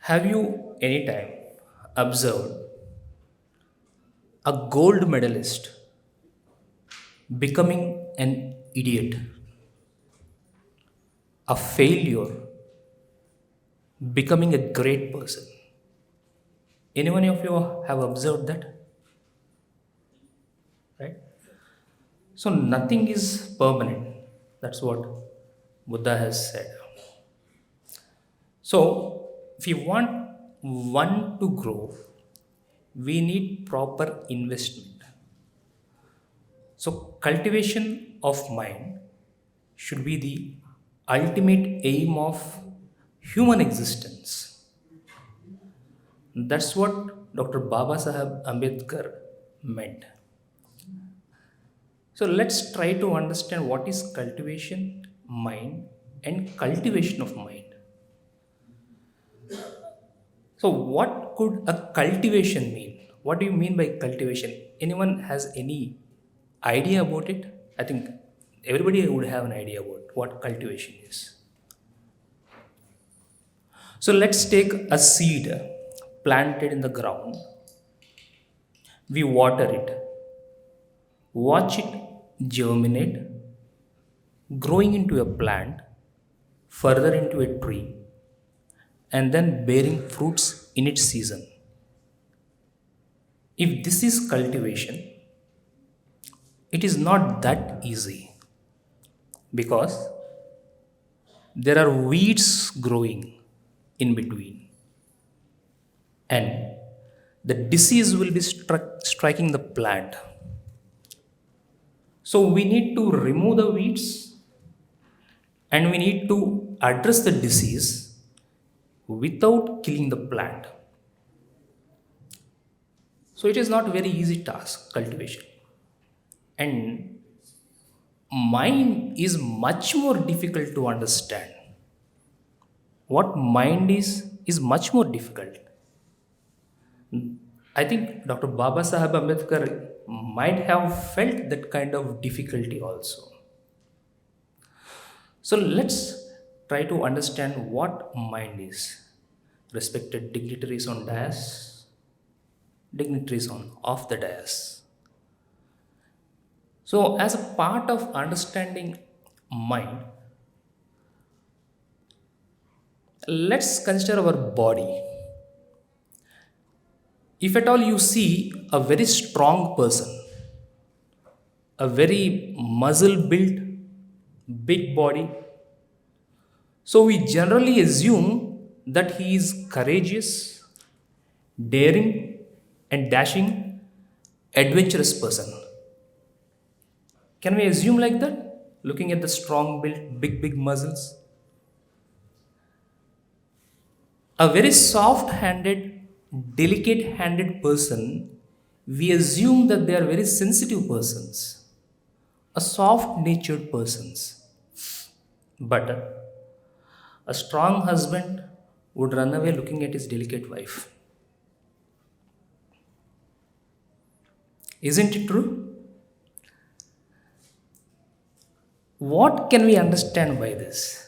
Have you any time observed a gold medalist becoming an idiot, a failure becoming a great person? Anyone of you have observed that? Right? So nothing is permanent. That's what Buddha has said. So if you want one to grow, we need proper investment. So cultivation of mind should be the ultimate aim of human existence. That's what Dr. Baba Sahib Ambedkar meant. So let's try to understand what is cultivation, mind, and cultivation of mind. So, what could a cultivation mean? What do you mean by cultivation? Anyone has any idea about it? I think everybody would have an idea about what cultivation is. So, let's take a seed planted in the ground. We water it, watch it germinate, growing into a plant, further into a tree, and then bearing fruits in its season. If this is cultivation, it is not that easy because there are weeds growing in between, and the disease will be striking the plant. So, we need to remove the weeds and we need to address the disease without killing the plant. So, it is not very easy task, cultivation. And mind is much more difficult to understand. What mind is much more difficult. I think Dr. Baba Sahib Ambedkar might have felt that kind of difficulty also. So let's try to understand what mind is. Respected dignitaries on dais, dignitaries on off the dais. So, as a part of understanding mind, let's consider our body. If at all you see a very strong person, a very muscle built, big body, so we generally assume that he is courageous, daring, and dashing, adventurous person. Can we assume like that? Looking at the strong built, big muscles. A very soft handed, delicate handed person, we assume that they are very sensitive persons, a soft natured persons. But a strong husband would run away looking at his delicate wife. Isn't it true? What can we understand by this?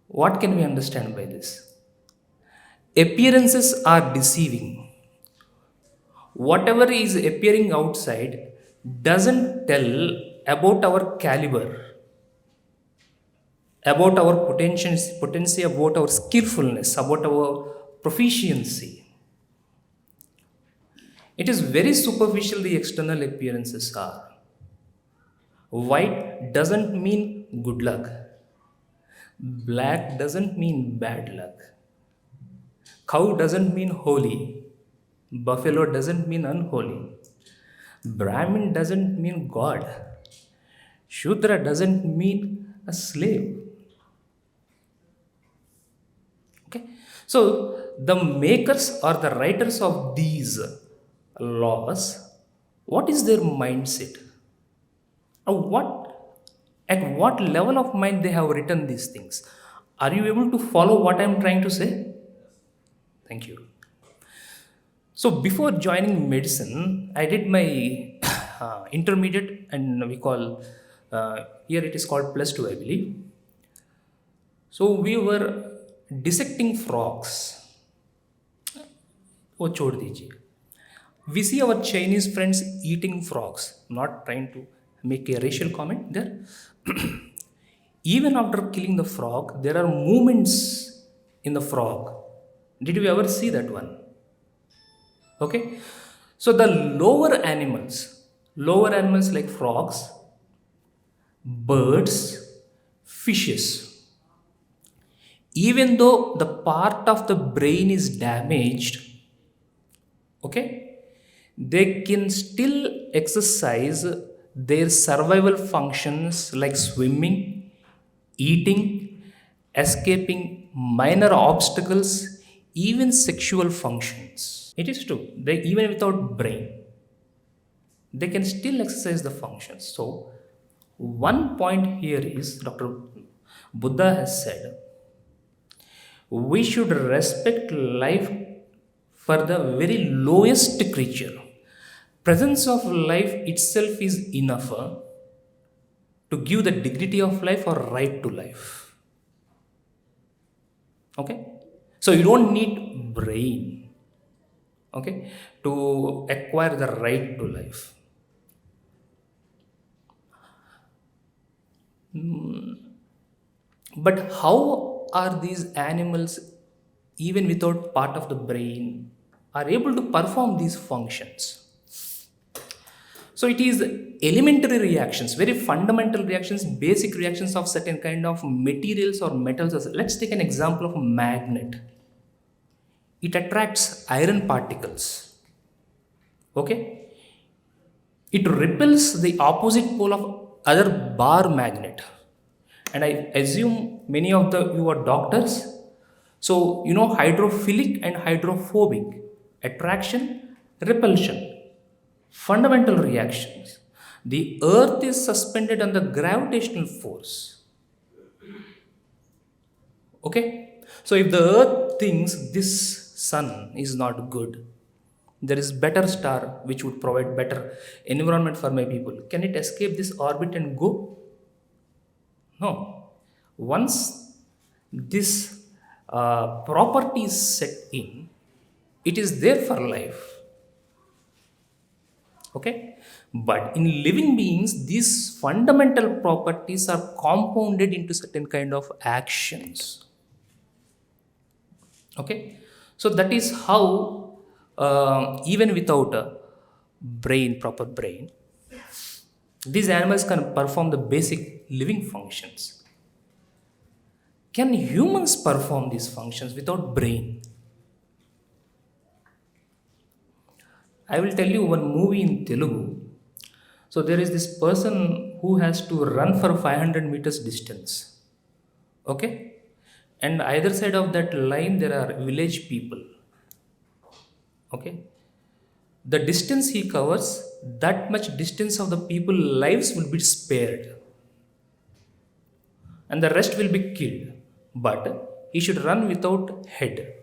What can we understand by this? Appearances are deceiving. Whatever is appearing outside doesn't tell about our caliber, about our potency, about our skillfulness, about our proficiency. It is very superficial, the external appearances are. White doesn't mean good luck. Black doesn't mean bad luck. Cow doesn't mean holy. Buffalo doesn't mean unholy. Brahmin doesn't mean God. Shudra doesn't mean a slave. Okay? So, the makers or the writers of these laws, what is their mindset? At what level of mind they have written these things? Are you able to follow what I am trying to say? Thank you. So before joining medicine, I did my intermediate, and we call here it is called plus two, I believe. So we were dissecting frogs, वो छोड़ दीजिए. We see our Chinese friends eating frogs. Not trying to make a racial comment there. Even after killing the frog, there are movements in the frog. Did you ever see that one? Okay. So the lower animals like frogs, birds, fishes, even though the part of the brain is damaged, okay, they can still exercise their survival functions like swimming, eating, escaping minor obstacles, even sexual functions. It is true, they even without brain they can still exercise the functions. So one point here is Dr. Buddha has said we should respect life for the very lowest creature. Presence of life itself is enough to give the dignity of life or right to life. Okay, so you don't need brain, okay, to acquire the right to life. But how are these animals, even without part of the brain, are able to perform these functions? So it is elementary reactions, very fundamental reactions, basic reactions of certain kind of materials or metals. Let's take an example of a magnet. It attracts iron particles. Okay? It repels the opposite pole of other bar magnet. And I assume many of you are doctors. So you know hydrophilic and hydrophobic, attraction, repulsion, fundamental reactions. The earth is suspended on the gravitational force. Okay, so if the earth thinks this sun is not good, there is better star which would provide better environment for my people, can it escape this orbit and go? No. Once this property is set in, it is there for life. Okay, but in living beings these fundamental properties are compounded into certain kind of actions. Okay, so that is how even without a proper brain, these animals can perform the basic living functions. Can humans perform these functions without brain? I will tell you one movie in Telugu. So there is this person who has to run for 500 meters distance. Okay? And either side of that line there are village people. Okay? The distance he covers, that much distance of the people lives will be spared. And the rest will be killed. But he should run without head.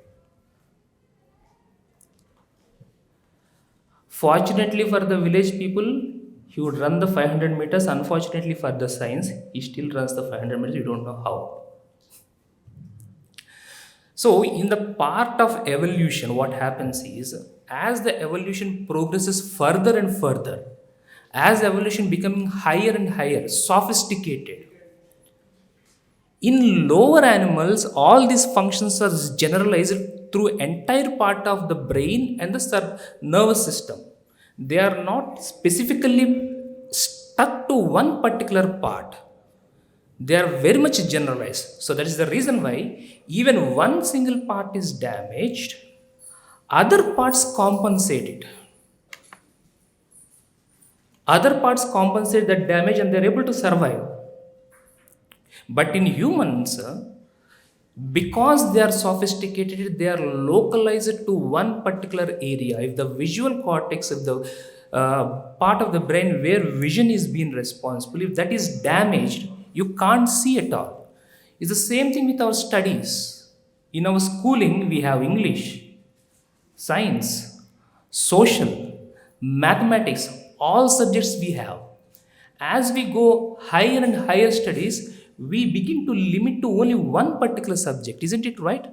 Fortunately for the village people, he would run the 500 meters. Unfortunately for the science, he still runs the 500 meters. You don't know how. So, in the part of evolution, what happens is, as the evolution progresses further and further, as evolution becoming higher and higher, sophisticated, in lower animals, all these functions are generalized through entire part of the brain and the nervous system. They are not specifically stuck to one particular part. They are very much generalized. So that is the reason why even one single part is damaged, other parts compensate it. Other parts compensate that damage and they are able to survive. But in humans, because they are sophisticated, they are localized to one particular area. If the visual cortex, if the part of the brain where vision is being responsible, if that is damaged, you can't see at all. It's the same thing with our studies. In our schooling, we have English, science, social, mathematics, all subjects we have. As we go higher and higher studies, we begin to limit to only one particular subject, isn't it right?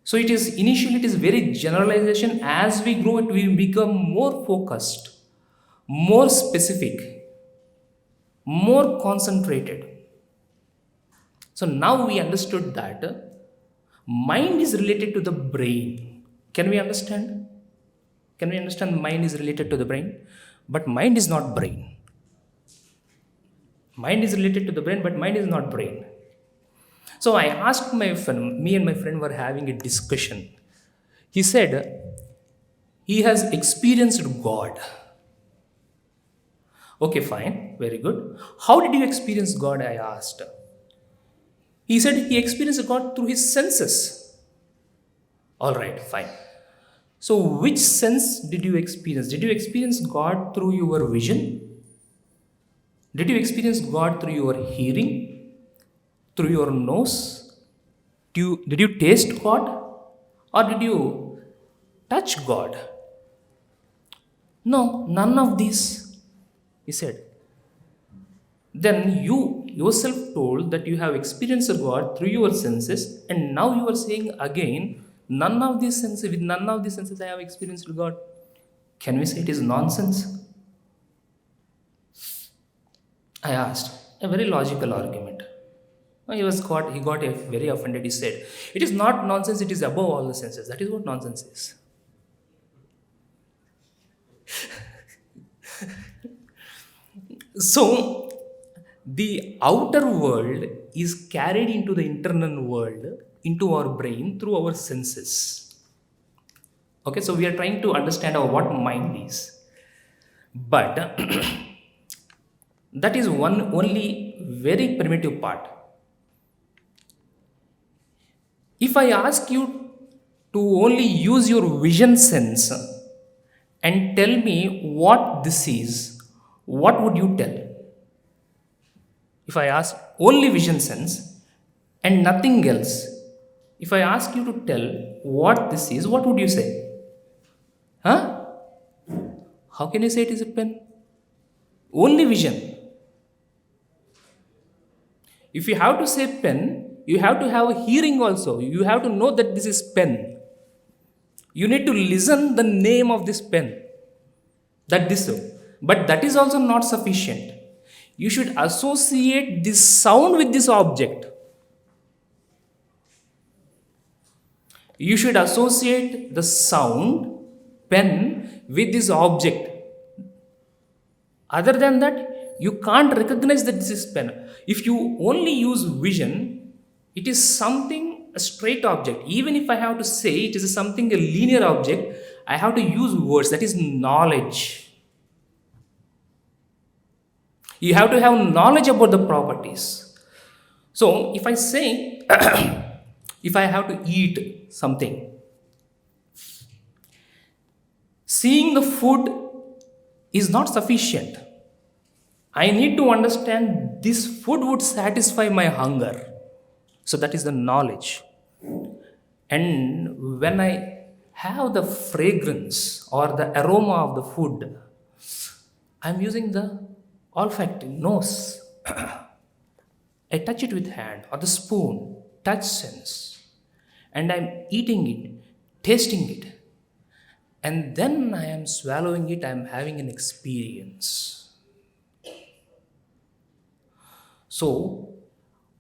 So it is initially it is very generalization. As we grow, it we become more focused, more specific, more concentrated. So now we understood that mind is related to the brain. Can we understand? Can we understand mind is related to the brain? But mind is not brain. Mind is related to the brain, but mind is not brain. So I asked my friend, me and my friend were having a discussion. He said he has experienced God. Okay, fine, very good. How did you experience God? I asked. He said he experienced God through his senses. All right, fine. So, which sense did you experience? Did you experience God through your vision? Did you experience God through your hearing? Through your nose? Did you taste God? Or did you touch God? No, none of these, he said. Then you yourself told that you have experienced God through your senses, and now you are saying again, none of these senses, with none of these senses, I have experienced God. Can we say it is nonsense? I asked. A very logical argument. He got very offended. He said, it is not nonsense, it is above all the senses. That is what nonsense is. So, the outer world is carried into the internal world, into our brain through our senses. Okay, so we are trying to understand what mind is. But that is one only very primitive part. If I ask you to only use your vision sense and tell me what this is, what would you tell? If I ask only vision sense and nothing else, if I ask you to tell what this is, what would you say? Huh? How can you say it is a pen? Only vision. If you have to say pen, you have to have a hearing also. You have to know that this is pen. You need to listen the name of this pen. That this, but that is also not sufficient. You should associate this sound with this object. You should associate the sound, pen, with this object. Other than that, you can't recognize that this is pen. If you only use vision, it is something, a straight object. Even if I have to say it is something, a linear object, I have to use words. That is knowledge. You have to have knowledge about the properties. So, if I say, if I have to eat something, seeing the food is not sufficient. I need to understand this food would satisfy my hunger. So, that is the knowledge. And when I have the fragrance or the aroma of the food, I'm using the olfactory nose. I touch it with hand or the spoon, touch sense, and I'm eating it, tasting it, and then I am swallowing it, I'm having an experience. So,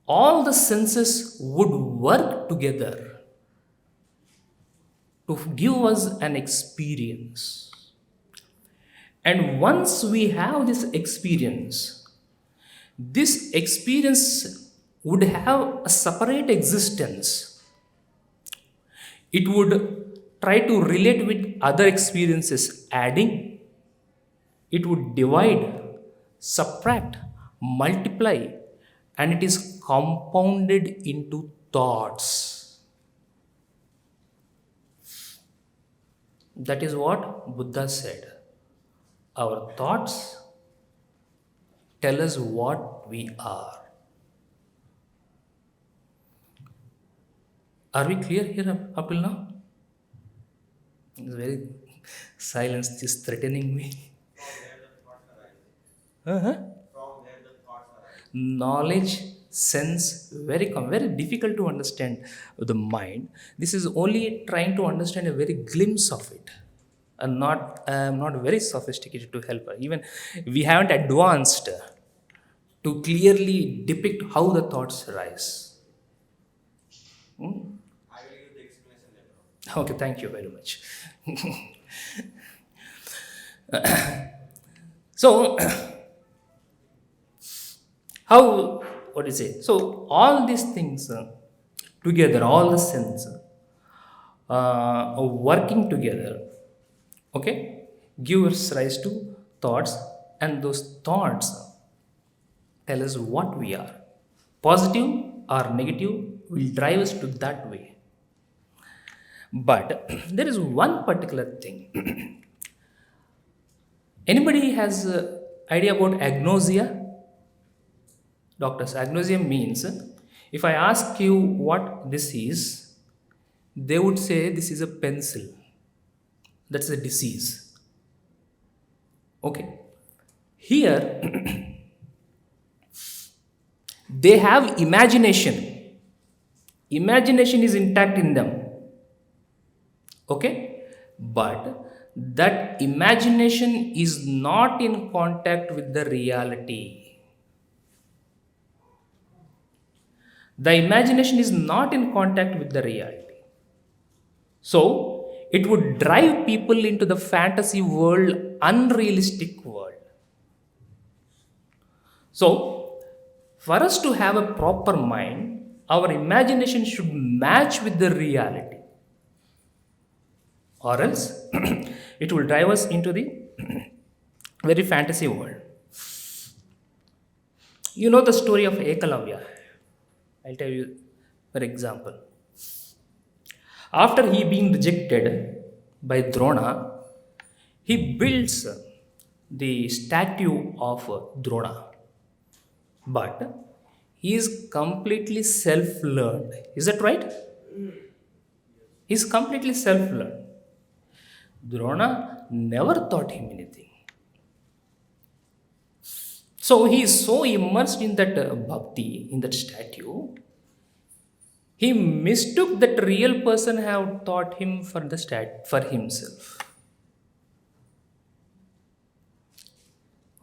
all the senses would work together to give us an experience. And once we have this experience would have a separate existence. It would try to relate with other experiences, adding, it would divide, subtract, multiply, and it is compounded into thoughts. That is what Buddha said. Our thoughts tell us what we are. Are we clear here up till now? It's very silence is threatening me. Uh-huh. knowledge, sense, very difficult to understand the mind. This is only trying to understand a very glimpse of it, and not very sophisticated to help her. Even we haven't advanced to clearly depict how the thoughts rise. Hmm? Okay, thank you very much. So, how, what do you say? So, all these things together, all the sense working together, okay, gives rise to thoughts, and those thoughts tell us what we are. Positive or negative will drive us to that way. But there is one particular thing. Anybody has idea about agnosia? Doctors, agnosia means if I ask you what this is, they would say this is a pencil. That's a disease. Okay. Here, they have imagination. Imagination is intact in them. Okay. But that imagination is not in contact with the reality. The imagination is not in contact with the reality. So, it would drive people into the fantasy world, unrealistic world. So, for us to have a proper mind, our imagination should match with the reality. Or else, it will drive us into the very fantasy world. You know the story of Ekalavya. I'll tell you, for example. After he being rejected by Drona, he builds the statue of Drona. But he is completely self-learned. Is that right? He is completely self-learned. Drona never taught him anything. So he is so immersed in that bhakti, in that statue, he mistook that real person have taught him for himself.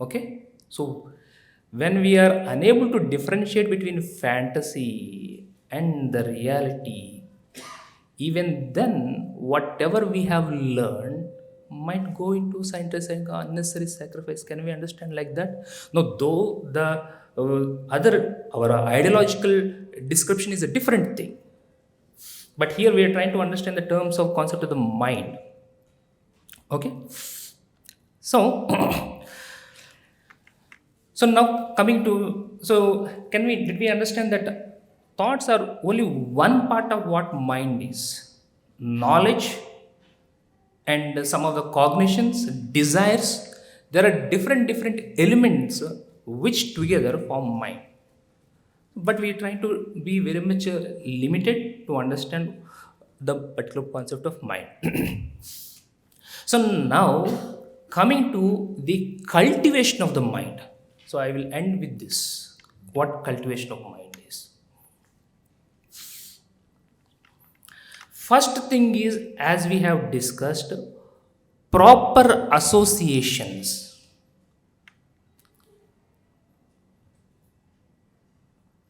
Okay? So when we are unable to differentiate between fantasy and the reality, even then whatever we have learned might go into scientific unnecessary sacrifice. Can we understand like that? No, though the our ideological description is a different thing. But here we are trying to understand the terms of concept of the mind. Okay? So so now coming to, so did we understand that thoughts are only one part of what mind is? Knowledge and some of the cognitions, desires, there are different elements which together form mind. But we are trying to be very much limited to understand the particular concept of mind. So now coming to the cultivation of the mind. So I will end with this. What cultivation of mind is. First thing is, as we have discussed, proper associations.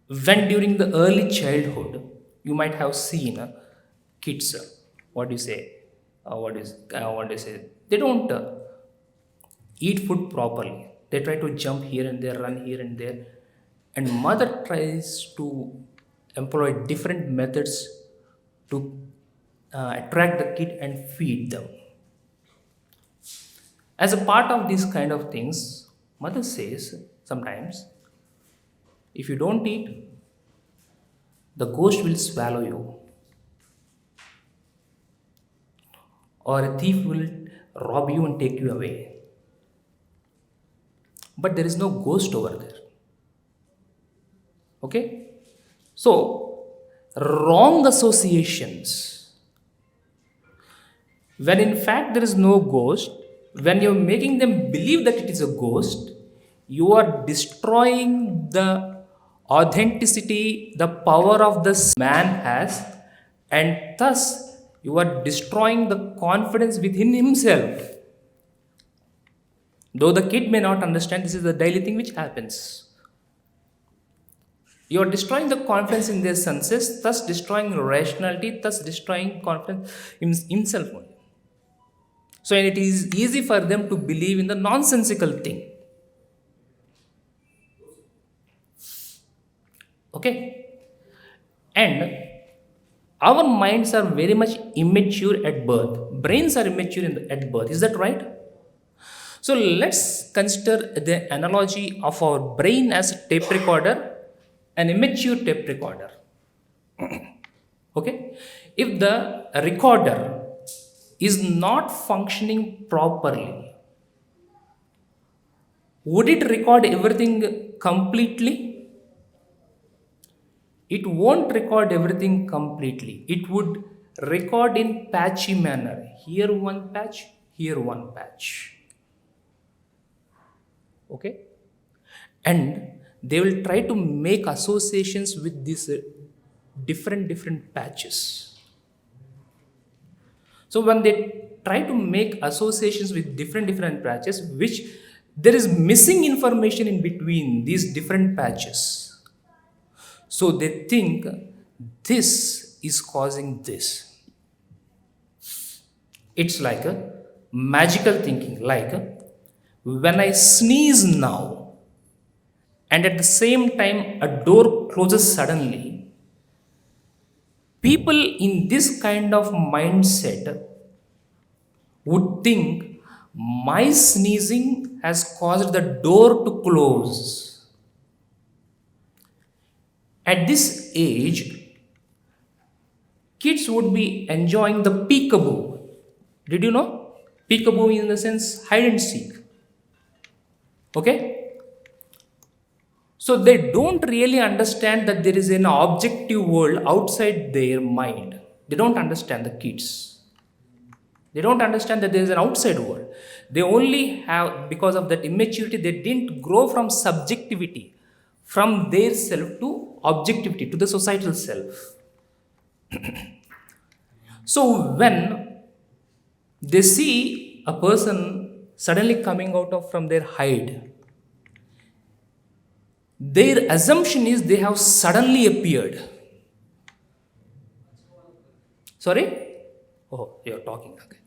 When during the early childhood, you might have seen kids, what do you say? What do you say? They don't eat food properly. They try to jump here and there, run here and there, and mother tries to employ different methods to attract the kid and feed them. As a part of these kind of things, mother says sometimes, if you don't eat, the ghost will swallow you, or a thief will rob you and take you away. But there is no ghost over there. Okay? So, wrong associations. When in fact there is no ghost, when you're making them believe that it is a ghost, You are destroying the authenticity, the power of this man has, and thus you are destroying the confidence within himself. Though the kid may not understand, this is the daily thing which happens. You are destroying the confidence in their senses, thus destroying rationality, thus destroying confidence in himself only. So, and it is easy for them to believe in the nonsensical thing. Okay? And our minds are very much immature at birth. Brains are immature at birth. Is that right? So let's consider the analogy of our brain as a tape recorder, an immature tape recorder. Okay? If the recorder is not functioning properly, would it record everything completely? It won't record everything completely. It would record in patchy manner. Here one patch, here one patch. Okay? And they will try to make associations with these different patches. So when they try to make associations with different patches, which there is missing information in between these different patches. So they think this is causing this. It's like a magical thinking, like when I sneeze now, and at the same time a door closes suddenly, people in this kind of mindset would think my sneezing has caused the door to close. At this age, kids would be enjoying the peekaboo. Did you know? Peekaboo in the sense hide and seek. Okay? So they don't really understand that there is an objective world outside their mind. They don't understand the kids. They don't understand that there is an outside world. They only have, because of that immaturity, they didn't grow from subjectivity, from their self to objectivity, to the societal self. So when they see a person suddenly coming out of from their hide, their assumption is they have suddenly appeared. Sorry? Oh, you're talking. Okay.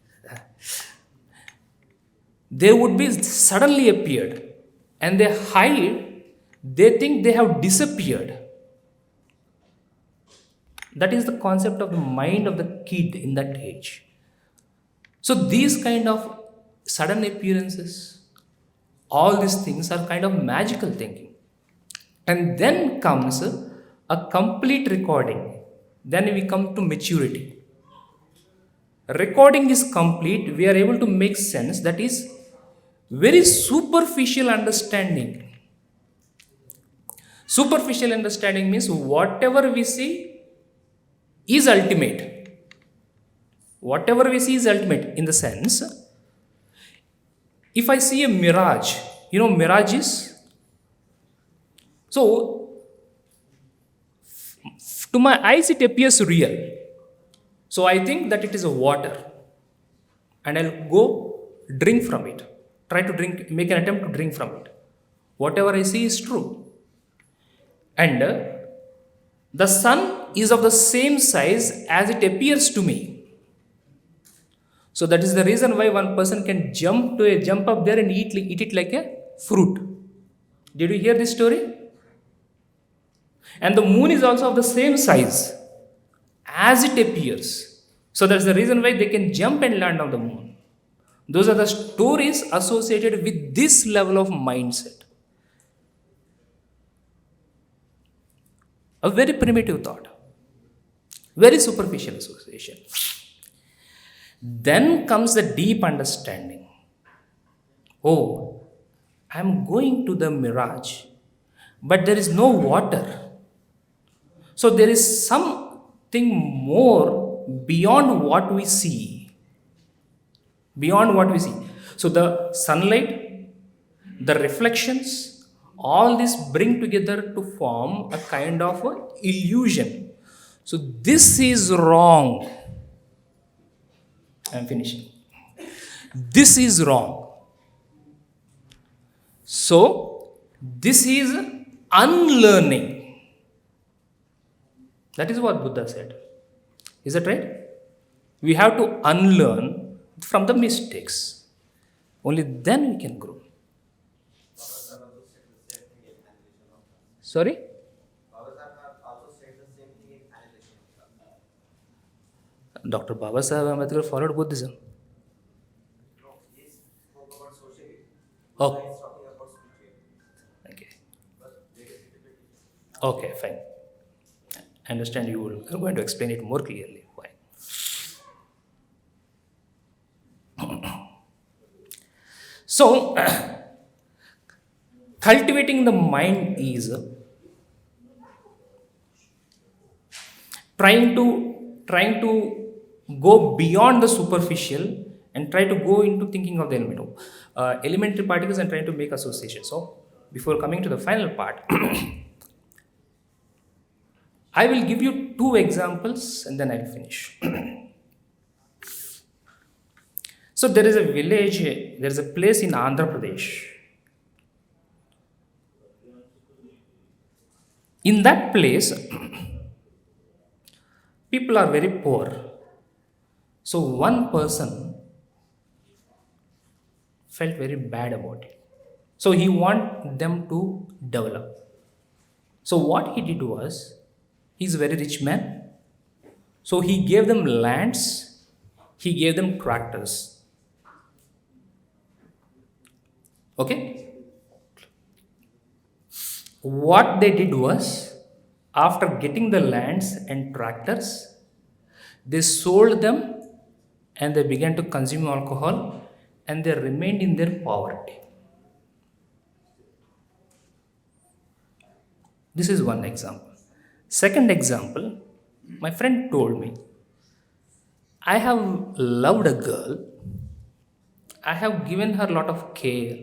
They would be suddenly appeared, and they hide, they think they have disappeared. That is the concept of the mind of the kid in that age. So these kind of sudden appearances, all these things are kind of magical thinking. And then comes a complete recording. Then we come to maturity. Recording is complete, we are able to make sense, that is very superficial understanding. Superficial understanding means whatever we see is ultimate. Whatever we see is ultimate in the sense, if I see a mirage, you know mirages? So, to my eyes it appears real. So I think that it is a water, and I'll go drink from it. Try to drink, make an attempt to drink from it. Whatever I see is true. And the sun is of the same size as it appears to me. So that is the reason why one person can jump up there and eat it like a fruit. Did you hear this story? And the moon is also of the same size as it appears. So that's the reason why they can jump and land on the moon. Those are the stories associated with this level of mindset. A very primitive thought, very superficial association. Then comes the deep understanding. Oh, I'm going to the mirage, but there is no water. So there is something more beyond what we see. Beyond what we see. So the sunlight, the reflections, all this bring together to form a kind of a illusion. So this is wrong. I'm finishing. This is wrong. So this is unlearning. That is what Buddha said. Is that right? We have to unlearn from the mistakes. Only then we can grow. Sorry? Dr. Baba Sahib Ambedkar followed Buddhism. Oh. Okay. Okay, fine. I understand you are going to explain it more clearly. Why? So, cultivating the mind is trying to go beyond the superficial and try to go into thinking of the elementary particles and trying to make association. So, before coming to the final part, I will give you 2 examples and then I'll finish. So there is a village, there is a place in Andhra Pradesh. In that place, people are very poor. So one person felt very bad about it. So he wanted them to develop. So what he did was, he's a very rich man. So he gave them lands, he gave them tractors. Okay? What they did was, after getting the lands and tractors, they sold them and they began to consume alcohol and they remained in their poverty. This is one example. Second example, my friend told me, I have loved a girl, I have given her a lot of care,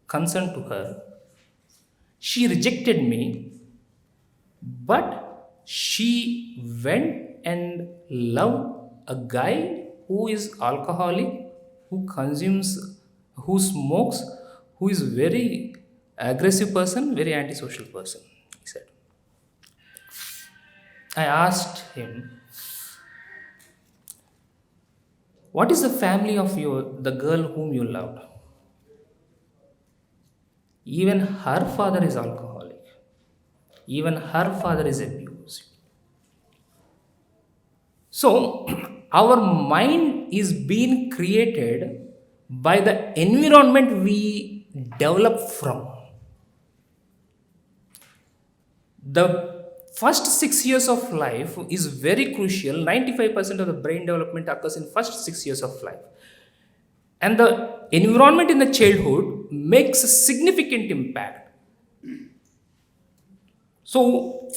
concern to her. She rejected me, but she went and loved a guy who is alcoholic, who consumes, who smokes, who is very aggressive person, very antisocial person, he said. I asked him, what is the family of the girl whom you loved? Even her father is alcoholic. Even her father is abusive. So, our mind is being created by the environment we develop from. The first 6 years of life is very crucial. 95% of the brain development occurs in first 6 years of life. And the environment in the childhood makes a significant impact. So,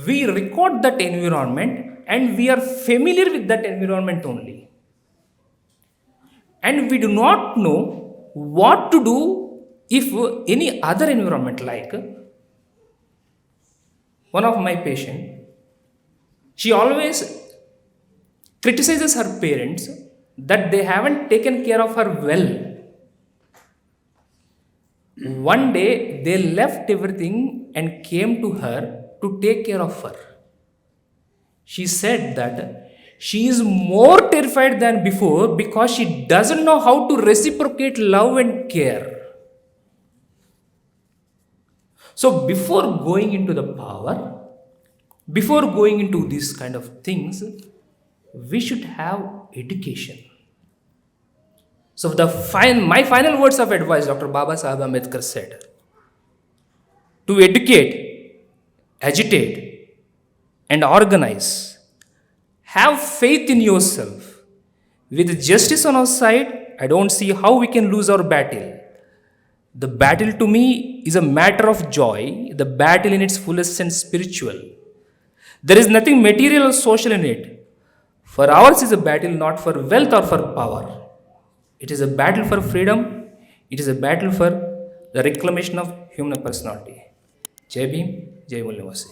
we record that environment and we are familiar with that environment only. And we do not know what to do if any other environment, like one of my patients, she always criticizes her parents that they haven't taken care of her well. One day they left everything and came to her to take care of her. She said that she is more terrified than before because she doesn't know how to reciprocate love and care. So before going into the power, before going into these kind of things, we should have education. So my final words of advice, Dr. Baba Sahib Ambedkar said, to educate, agitate, and organize, have faith in yourself. With justice on our side, I don't see how we can lose our battle. The battle to me is a matter of joy, the battle in its fullest sense spiritual. There is nothing material or social in it. For ours is a battle not for wealth or for power. It is a battle for freedom. It is a battle for the reclamation of human personality. Jai Bhim, Jai Mulnivasi.